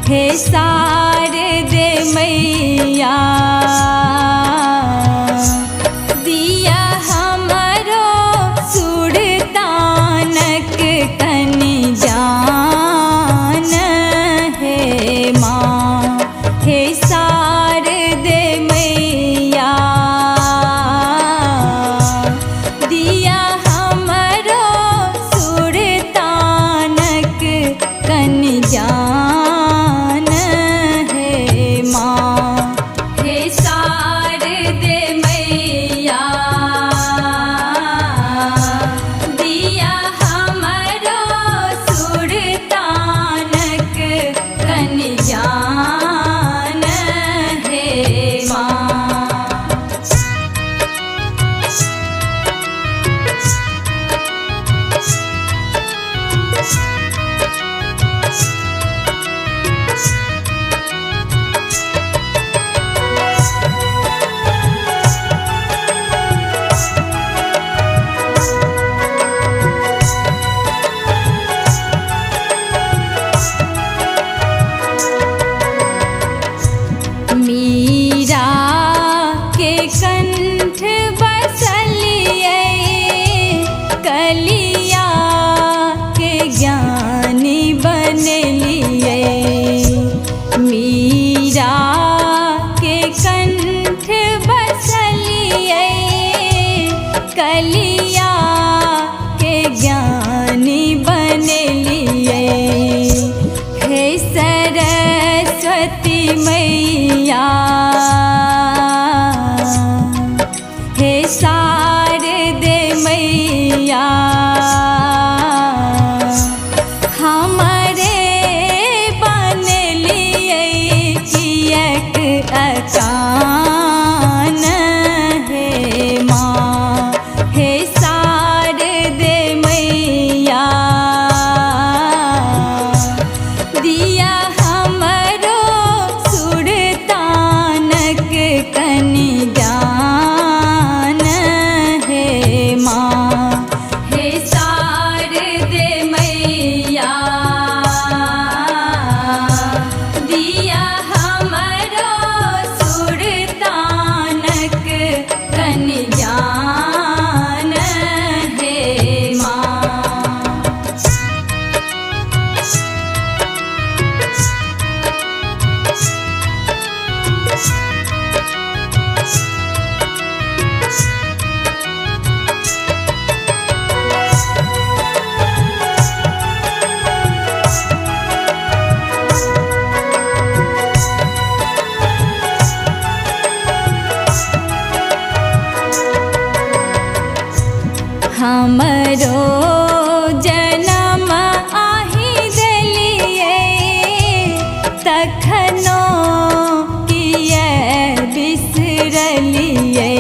हे शारदे मैया दिया हमरो सुरतानक कनि जान हे माँ हे शारदे मैया दिया हमरो सुरतानक कनि जान हे माँ हे शारदे मैया दिया हमरो सुरतानक कनि जान हे माँ। मीरा के कंठ बसलिए कलिया के ज्ञानी बनलिए मीरा के कंठ बसलिए कलिया के ज्ञानी बनलिए हे सरस्वती मैया हे शारदे मैया हमरे बनलिए कियक अकान हे माँ हे शारदे मैया दिया हमरो सुरतानक कनि ज्ञान हे माँ हे शारदे मैया दिया हमरो सुरतानक कनि ज्ञान हे माँ। हमरो जनम आहि देलिए तखनो किए बिसरलिए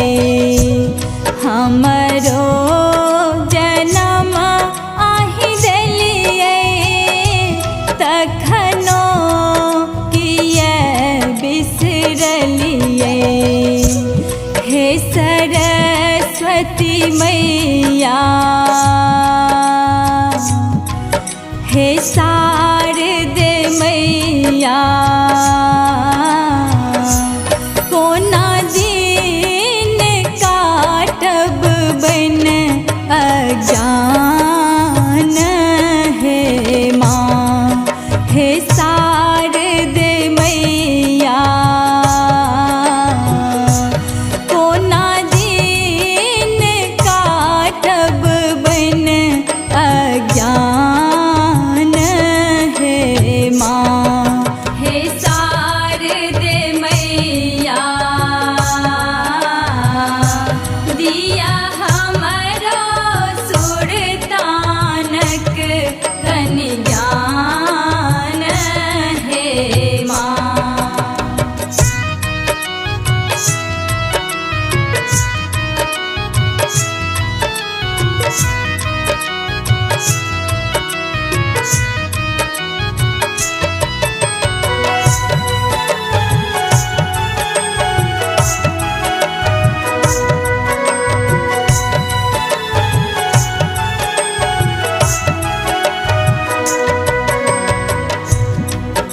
हमरो जनम आहि देलिए तखनो किए बिसरलिए हे सरस्वती मैया हे शारदे मैया कोना दिन काटब बन अज्ञान हे माँ हे शारदे मैया कोना दिन काटब बन अज्ञान हे माँ हे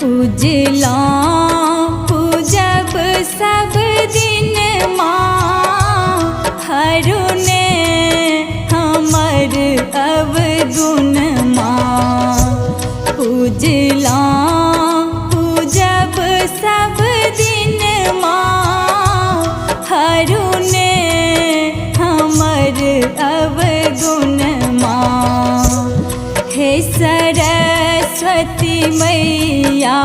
पूजला पूजब सब दिन माँ हरुने हमर अवगुण माँ पूजला पूजब सब दिन माँ हरुने हमर अवगुण माँ हे सरस्वती मैया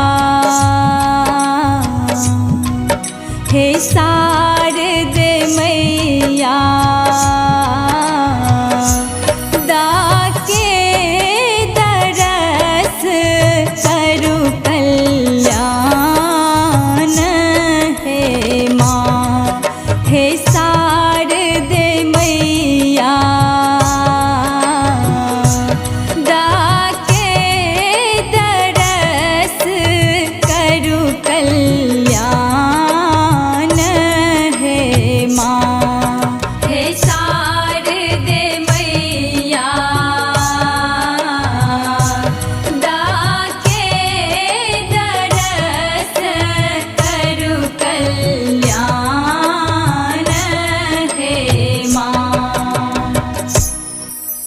हे सा